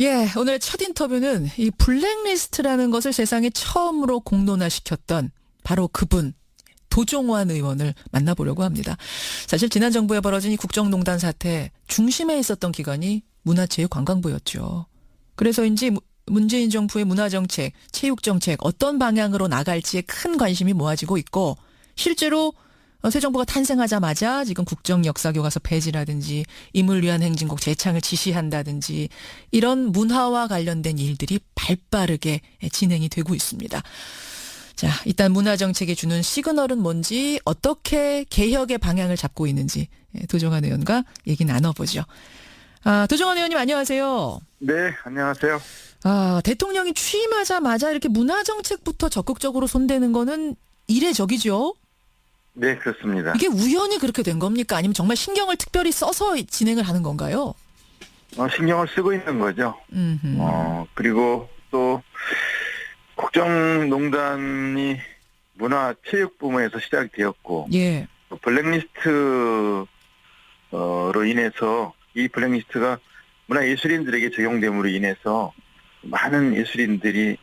예, 오늘의 첫 인터뷰는 이 블랙리스트라는 것을 세상에 처음으로 공론화시켰던 바로 그분, 도종환 의원을 만나보려고 합니다. 사실 지난 정부에 벌어진 이 국정농단 사태 중심에 있었던 기관이 문화체육관광부였죠. 그래서인지 문재인 정부의 문화정책, 체육정책 어떤 방향으로 나갈지에 큰 관심이 모아지고 있고 실제로 새 정부가 탄생하자마자 지금 국정역사교과서 폐지라든지 임을 위한 행진곡 재창을 지시한다든지 이런 문화와 관련된 일들이 발빠르게 진행이 되고 있습니다. 자, 일단 문화정책에 주는 시그널은 뭔지 어떻게 개혁의 방향을 잡고 있는지 도종환 의원과 얘기 나눠보죠. 도종환 의원님 안녕하세요. 네, 안녕하세요. 대통령이 취임하자마자 이렇게 문화정책부터 적극적으로 손대는 거는 이례적이죠? 네, 그렇습니다. 이게 우연히 그렇게 된 겁니까? 아니면 정말 신경을 특별히 써서 진행을 하는 건가요? 신경을 쓰고 있는 거죠. 음흠. 그리고 또 국정농단이 문화체육부문에서 시작이 되었고, 예. 블랙리스트로 인해서 이 블랙리스트가 문화예술인들에게 적용됨으로 인해서 많은 예술인들이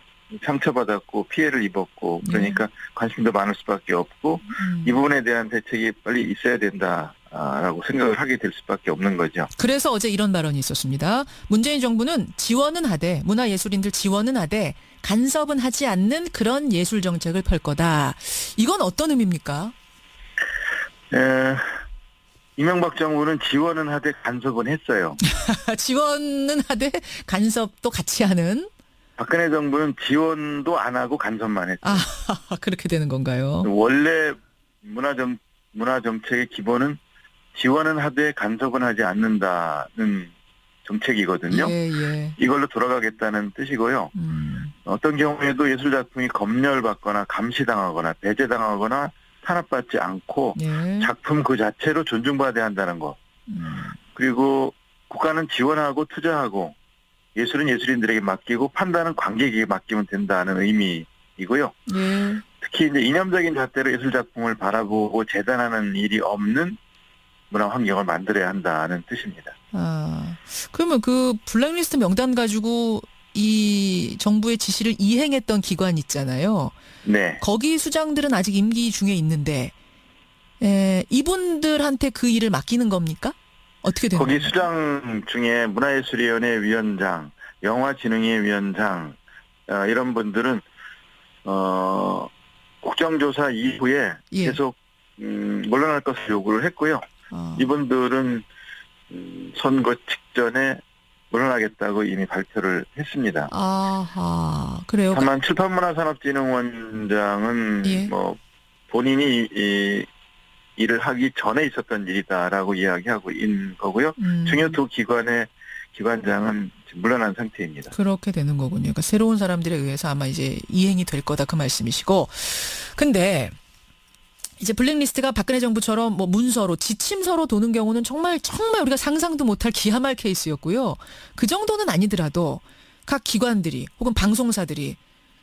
상처받았고 피해를 입었고 그러니까 관심도 많을 수밖에 없고 이 부분에 대한 대책이 빨리 있어야 된다라고 생각을 하게 될 수밖에 없는 거죠. 그래서 어제 이런 발언이 있었습니다. 문재인 정부는 지원은 하되 문화예술인들 지원은 하되 간섭은 하지 않는 그런 예술 정책을 펼 거다. 이건 어떤 의미입니까? 이명박 정부는 지원은 하되 간섭은 했어요. 지원은 하되 간섭도 같이 하는? 박근혜 정부는 지원도 안 하고 간섭만 했어요. 그렇게 되는 건가요? 원래 문화정책의 기본은 지원은 하되 간섭은 하지 않는다는 정책이거든요. 예. 이걸로 돌아가겠다는 뜻이고요. 어떤 경우에도 예술작품이 검열받거나 감시당하거나 배제당하거나 탄압받지 않고 예. 작품 그 자체로 존중받아야 한다는 것. 그리고 국가는 지원하고 투자하고 예술은 예술인들에게 맡기고 판단은 관객에게 맡기면 된다는 의미이고요. 예. 특히 이제 이념적인 잣대로 예술작품을 바라보고 재단하는 일이 없는 문화 환경을 만들어야 한다는 뜻입니다. 그러면 그 블랙리스트 명단 가지고 이 정부의 지시를 이행했던 기관 있잖아요. 네. 거기 수장들은 아직 임기 중에 있는데 이분들한테 그 일을 맡기는 겁니까? 어떻게 되는 거기 겁니까? 수장 중에 문화예술위원회 위원장, 영화진흥회 위원장 이런 분들은 국정조사 이후에 예. 계속 물러날 것을 요구를 했고요. 이분들은 선거 직전에 물러나겠다고 이미 발표를 했습니다. 그래요. 다만 칠판문화산업진흥원장은 예. 본인이 이 일을 하기 전에 있었던 일이다라고 이야기하고 있는 거고요. 중요 두 기관의 기관장은 지금 물러난 상태입니다. 그렇게 되는 거군요. 그러니까 새로운 사람들에 의해서 아마 이제 이행이 될 거다 그 말씀이시고. 근데 이제 블랙리스트가 박근혜 정부처럼 뭐 문서로 지침서로 도는 경우는 정말 우리가 상상도 못할 기하말 케이스였고요. 그 정도는 아니더라도 각 기관들이 혹은 방송사들이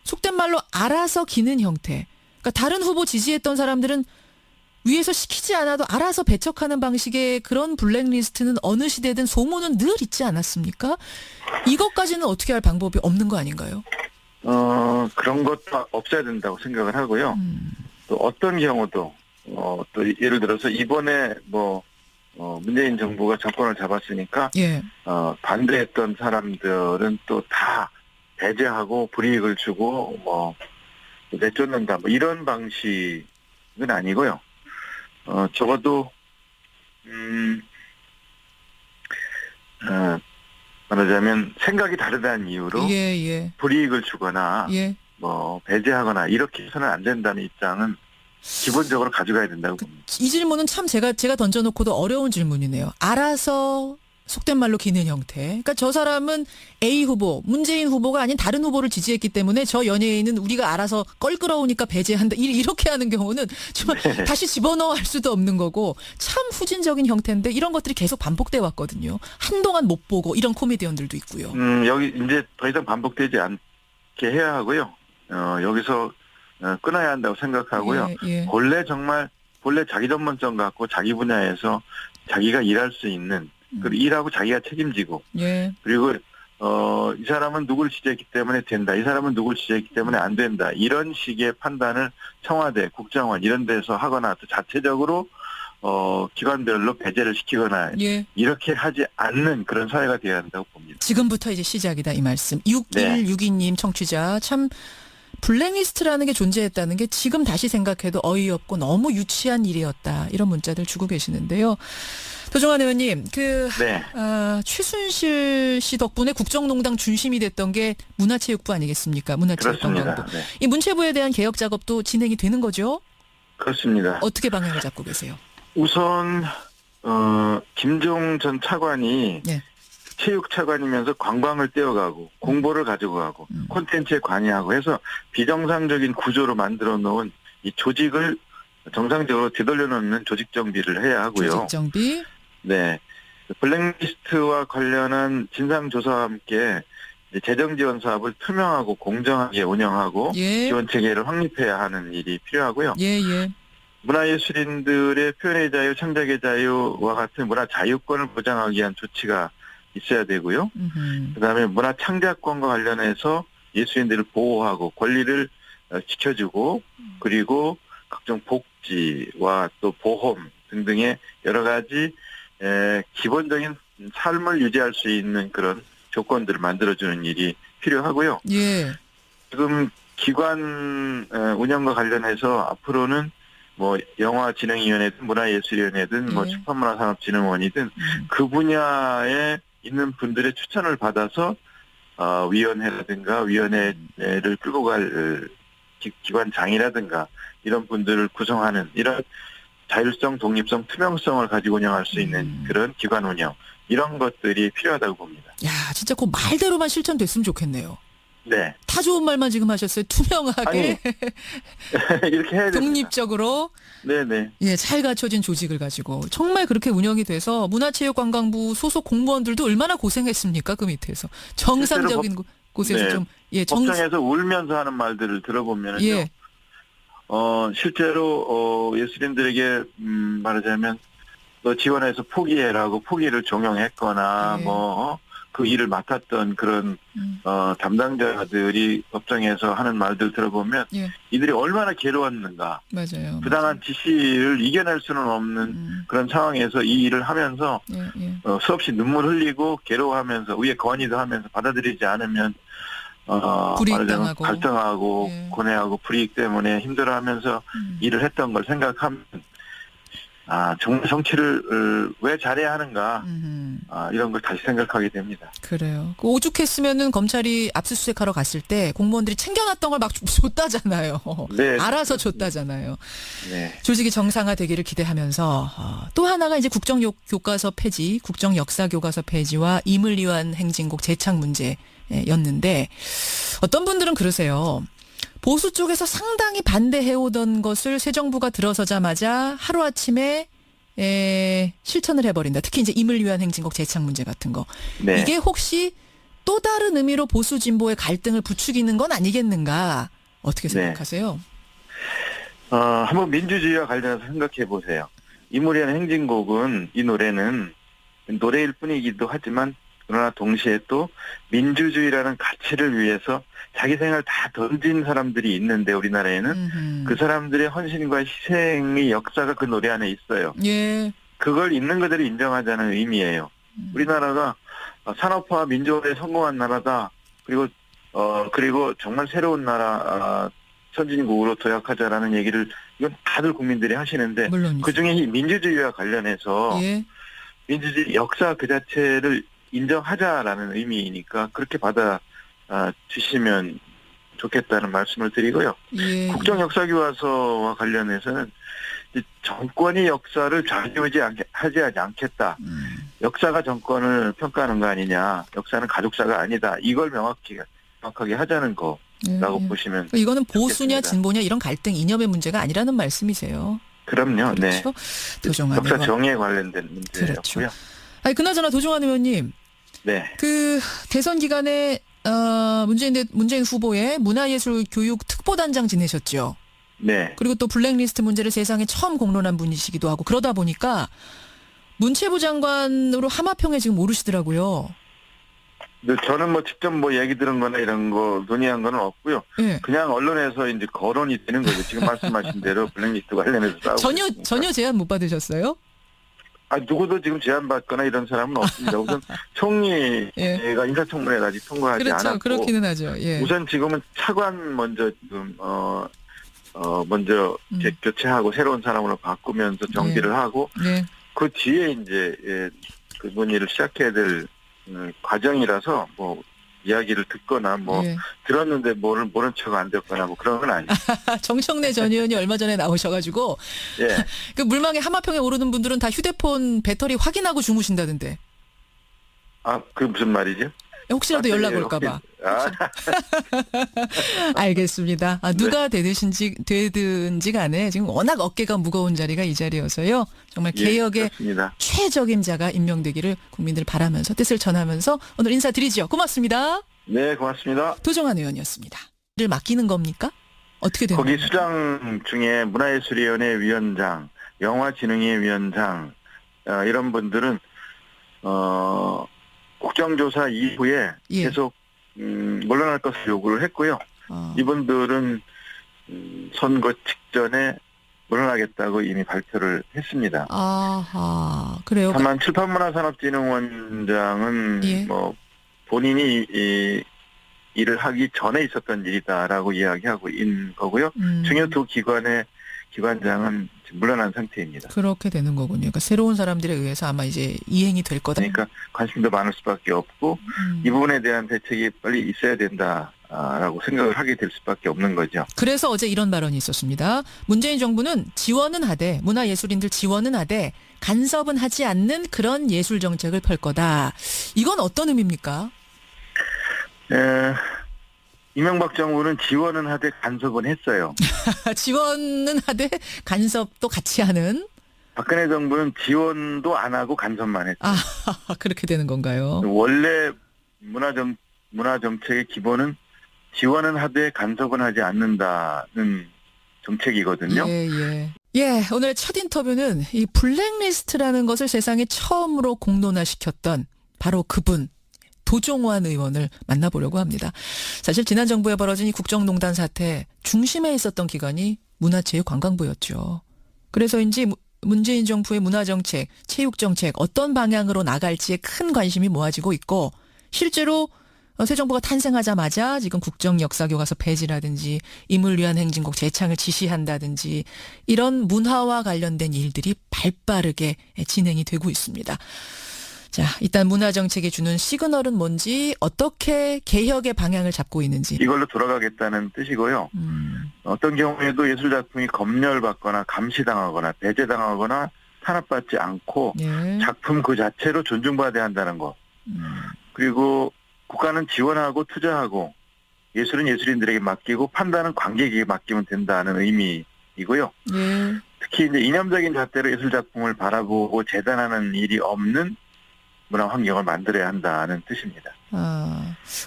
속된 말로 알아서 기는 형태. 그러니까 다른 후보 지지했던 사람들은 위에서 시키지 않아도 알아서 배척하는 방식의 그런 블랙리스트는 어느 시대든 소문은 늘 있지 않았습니까? 이것까지는 어떻게 할 방법이 없는 거 아닌가요? 그런 것도 없어야 된다고 생각을 하고요. 또 어떤 경우도 또 예를 들어서 이번에 문재인 정부가 정권을 잡았으니까 예. 반대했던 사람들은 또 다 배제하고 불이익을 주고 내쫓는다 이런 방식은 아니고요. 적어도 말하자면 생각이 다르다는 이유로 예. 불이익을 주거나 예. 배제하거나 이렇게 해서는 안 된다는 입장은 기본적으로 가져가야 된다고 봅니다. 이 질문은 참 제가 던져놓고도 어려운 질문이네요. 알아서 속된 말로 기는 형태. 그러니까 저 사람은 A 후보, 문재인 후보가 아닌 다른 후보를 지지했기 때문에 저 연예인은 우리가 알아서 껄끄러우니까 배제한다. 이렇게 하는 경우는 정말 다시 집어넣어 할 수도 없는 거고 참 후진적인 형태인데 이런 것들이 계속 반복돼 왔거든요. 한동안 못 보고 이런 코미디언들도 있고요. 여기 이제 더 이상 반복되지 않게 해야 하고요. 여기서 끊어야 한다고 생각하고요. 예. 본래 자기 전문점 갖고 자기 분야에서 자기가 일할 수 있는 그리고 일하고 자기가 책임지고 예. 그리고 이 사람은 누굴 지지했기 때문에 된다. 이 사람은 누굴 지지했기 때문에 안 된다. 이런 식의 판단을 청와대, 국정원 이런 데서 하거나 또 자체적으로 기관별로 배제를 시키거나 예. 이렇게 하지 않는 그런 사회가 되어야 한다고 봅니다. 지금부터 이제 시작이다 이 말씀. 네. 6162님 청취자 참 블랙리스트라는 게 존재했다는 게 지금 다시 생각해도 어이없고 너무 유치한 일이었다. 이런 문자들 주고 계시는데요. 도종환 의원님, 네. 최순실 씨 덕분에 국정농단 중심이 됐던 게 문화체육부 아니겠습니까? 문화체육관광부. 그렇습니다. 네. 이 문체부에 대한 개혁 작업도 진행이 되는 거죠? 그렇습니다. 어떻게 방향을 잡고 계세요? 우선 김종 전 차관이 네. 체육 차관이면서 관광을 떼어가고 공보를 가지고 가고 콘텐츠에 관여하고 해서 비정상적인 구조로 만들어 놓은 이 조직을 정상적으로 되돌려 놓는 조직 정비를 해야 하고요. 조직 정비. 네. 블랙리스트와 관련한 진상조사와 함께 이제 재정 지원 사업을 투명하고 공정하게 운영하고 예. 지원 체계를 확립해야 하는 일이 필요하고요. 예, 예. 문화예술인들의 표현의 자유, 창작의 자유와 같은 문화 자유권을 보장하기 위한 조치가 있어야 되고요. 그다음에 문화 창작권과 관련해서 예술인들을 보호하고 권리를 지켜주고 그리고 각종 복지와 또 보험 등등의 여러 가지 기본적인 삶을 유지할 수 있는 그런 조건들을 만들어주는 일이 필요하고요. 예. 지금 기관 운영과 관련해서 앞으로는 뭐 영화진흥위원회든 문화예술위원회든 뭐 예. 축산문화산업진흥원이든 그 분야에 있는 분들의 추천을 받아서 위원회라든가 위원회를 끌고 갈 기관장이라든가 이런 분들을 구성하는 이런 자율성, 독립성, 투명성을 가지고 운영할 수 있는 그런 기관 운영 이런 것들이 필요하다고 봅니다. 야, 진짜 그 말대로만 실천됐으면 좋겠네요. 네. 다 좋은 말만 지금 하셨어요. 투명하게, 이렇게 해야 됩니다. 독립적으로, 네네. 예, 잘 갖춰진 조직을 가지고 정말 그렇게 운영이 돼서 문화체육관광부 소속 공무원들도 얼마나 고생했습니까? 그 밑에서 정상적인 곳에서 네. 좀 법정에서 울면서 하는 말들을 들어보면요. 예. 실제로 예술인들에게 말하자면 너 지원해서 포기해라고 포기를 종용했거나 예. 그 일을 맡았던 그런 담당자들이 법정에서 하는 말들 들어보면 예. 이들이 얼마나 괴로웠는가. 맞아요. 부당한 지시를 이겨낼 수는 없는 그런 상황에서 이 일을 하면서 예, 예. 수없이 눈물 흘리고 괴로워하면서 위에 건의도 하면서 받아들이지 않으면 불이익당하고. 갈등하고 예. 고뇌하고 불이익 때문에 힘들어하면서 일을 했던 걸 생각하면 정말 정치를 왜 잘해야 하는가 이런 걸 다시 생각하게 됩니다. 그래요. 그 오죽했으면은 검찰이 압수수색하러 갔을 때 공무원들이 챙겨놨던 걸 막 줬다잖아요. 네. 알아서 줬다잖아요. 네. 조직이 정상화되기를 기대하면서 또 하나가 이제 국정교과서 폐지, 국정역사교과서 폐지와 임을위한 행진곡 재창 문제였는데 어떤 분들은 그러세요. 보수 쪽에서 상당히 반대해오던 것을 새 정부가 들어서자마자 하루아침에 실천을 해버린다. 특히 이제 임을 위한 행진곡 재창 문제 같은 거. 네. 이게 혹시 또 다른 의미로 보수 진보의 갈등을 부추기는 건 아니겠는가? 어떻게 생각하세요? 한번 민주주의와 관련해서 생각해 보세요. 임을 위한 행진곡은 이 노래는 노래일 뿐이기도 하지만 그러나 동시에 또 민주주의라는 가치를 위해서 자기 생을 다 던진 사람들이 있는데 우리나라에는 그 사람들의 헌신과 희생의 역사가 그 노래 안에 있어요. 예. 그걸 있는 그대로 인정하자는 의미예요. 우리나라가 산업화 민주화에 성공한 나라다. 그리고 정말 새로운 나라 선진국으로 도약하자라는 얘기를 이건 다들 국민들이 하시는데 물론이죠. 그중에 이 민주주의와 관련해서 예. 민주주의 역사 그 자체를 인정하자라는 의미이니까 그렇게 받아 주시면 좋겠다는 말씀을 드리고요. 예. 국정역사교과서와 관련해서는 정권이 역사를 좌지우지하지 않겠다. 역사가 정권을 평가하는 거 아니냐. 역사는 가족사가 아니다. 이걸 명확하게 하자는 거라고 보시면 이거는 보수냐 좋겠습니다. 진보냐 이런 갈등 이념의 문제가 아니라는 말씀이세요. 그럼요. 네. 그렇죠. 도종환 역사 의원. 정의에 관련된 문제였고요. 그렇죠. 아니 그나저나 도종환 의원님. 네. 그 대선 기간에 문재인 후보의 문화예술 교육 특보단장 지내셨죠. 네. 그리고 또 블랙리스트 문제를 세상에 처음 공론한 분이시기도 하고 그러다 보니까 문체부 장관으로 하마평에 지금 오르시더라고요. 근데 저는 뭐 직접 뭐 얘기 들은 거나 이런 거 논의한 건 없고요. 예. 그냥 언론에서 이제 거론이 되는 거죠. 지금 말씀하신 대로 블랙리스트 관련해서 싸우고 있으니까. 전혀 제안 못 받으셨어요? 누구도 지금 제안받거나 이런 사람은 없습니다. 우선 총리가 인사청문회를 아직 통과하지 그렇죠. 않았고. 그렇기는 하죠. 예. 우선 지금은 차관 먼저 지금 먼저 교체하고 새로운 사람으로 바꾸면서 정비를 하고 네. 그 뒤에 이제 그 논의를 시작해야 될 과정이라서 뭐 이야기를 듣거나 뭐 예. 들었는데 모른 척 안 됐거나 뭐 그런 건 아니에요. 정청래 전 의원이 얼마 전에 나오셔가지고 예. 그 물망에 하마평에 오르는 분들은 다 휴대폰 배터리 확인하고 주무신다던데. 그게 무슨 말이죠? 혹시라도 연락 올까봐. 알겠습니다. 누가 되든지 간에 지금 워낙 어깨가 무거운 자리가 이 자리여서요. 정말 개혁의 그렇습니다. 최적임 자가 임명되기를 국민들 바라면서 뜻을 전하면서 오늘 인사드리죠. 고맙습니다. 네, 고맙습니다. 도정환 의원이었습니다. 를 맡기는 겁니까? 어떻게 되는 거기 겁니까? 수장 중에 문화예술위원회 위원장, 영화진흥위 위원장 이런 분들은 국정조사 이후에 예. 계속 물러날 것을 요구를 했고요. 이분들은 선거 직전에 물러나겠다고 이미 발표를 했습니다. 아하, 그래요. 다만 칠판문화산업진흥원장은 예. 뭐 본인이 이 일을 하기 전에 있었던 일이다라고 이야기하고 있는 거고요. 중요 두 기관의 기관장은 지금 물러난 상태입니다. 그렇게 되는 거군요. 그러니까 새로운 사람들에 의해서 아마 이제 이행이 될 거다. 그러니까 관심도 많을 수밖에 없고 이 부분에 대한 대책이 빨리 있어야 된다라고 생각을 하게 될 수밖에 없는 거죠. 그래서 어제 이런 발언이 있었습니다. 문재인 정부는 지원은 하되 문화예술인들 지원은 하되 간섭은 하지 않는 그런 예술 정책을 펼 거다. 이건 어떤 의미입니까? 이명박 정부는 지원은 하되 간섭은 했어요. 지원은 하되 간섭도 같이 하는. 박근혜 정부는 지원도 안 하고 간섭만 했어요. 그렇게 되는 건가요? 원래 문화 정책의 기본은 지원은 하되 간섭은 하지 않는다는 정책이거든요. 예, 오늘 첫 인터뷰는 이 블랙리스트라는 것을 세상에 처음으로 공론화시켰던 바로 그분. 도종환 의원을 만나보려고 합니다. 사실 지난 정부에 벌어진 이 국정농단 사태 중심에 있었던 기관이 문화체육관광부였죠. 그래서인지 문재인 정부의 문화정책, 체육정책 어떤 방향으로 나갈지에 큰 관심이 모아지고 있고 실제로 새 정부가 탄생하자마자 지금 국정역사교과서 폐지라든지 임을 위한 행진곡 재창을 지시한다든지 이런 문화와 관련된 일들이 발빠르게 진행이 되고 있습니다. 자, 일단 문화정책이 주는 시그널은 뭔지 어떻게 개혁의 방향을 잡고 있는지. 이걸로 돌아가겠다는 뜻이고요. 어떤 경우에도 예술작품이 검열받거나 감시당하거나 배제당하거나 탄압받지 않고 작품 그 자체로 존중받아야 한다는 것. 그리고 국가는 지원하고 투자하고 예술은 예술인들에게 맡기고 판단은 관객에게 맡기면 된다는 의미이고요. 특히 이제 이념적인 잣대로 예술작품을 바라보고 재단하는 일이 없는 문화 환경을 만들어야 한다는 뜻입니다.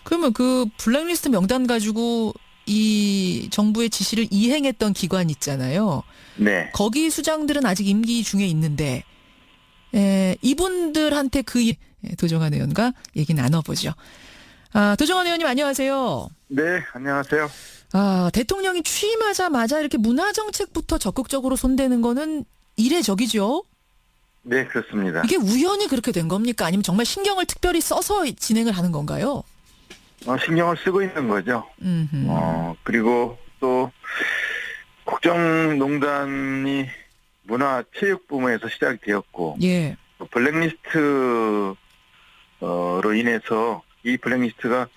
그러면 그 블랙리스트 명단 가지고 이 정부의 지시를 이행했던 기관 있잖아요. 네. 거기 수장들은 아직 임기 중에 있는데 이분들한테 도정환 의원과 얘기 나눠보죠. 도정환 의원님 안녕하세요. 네, 안녕하세요. 대통령이 취임하자마자 이렇게 문화정책부터 적극적으로 손대는 거는 이례적이죠? 네, 그렇습니다. 이게 우연히 그렇게 된 겁니까? 아니면 정말 신경을 특별히 써서 진행을 하는 건가요? 신경을 쓰고 있는 거죠. 그리고 또 국정농단이 문화체육부문에서 시작되었고 블랙리스트로 인해서 이 블랙리스트가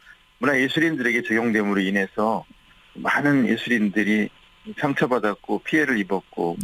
문화예술인들에게 적용됨으로 인해서 많은 예술인들이 상처받았고 피해를 입었고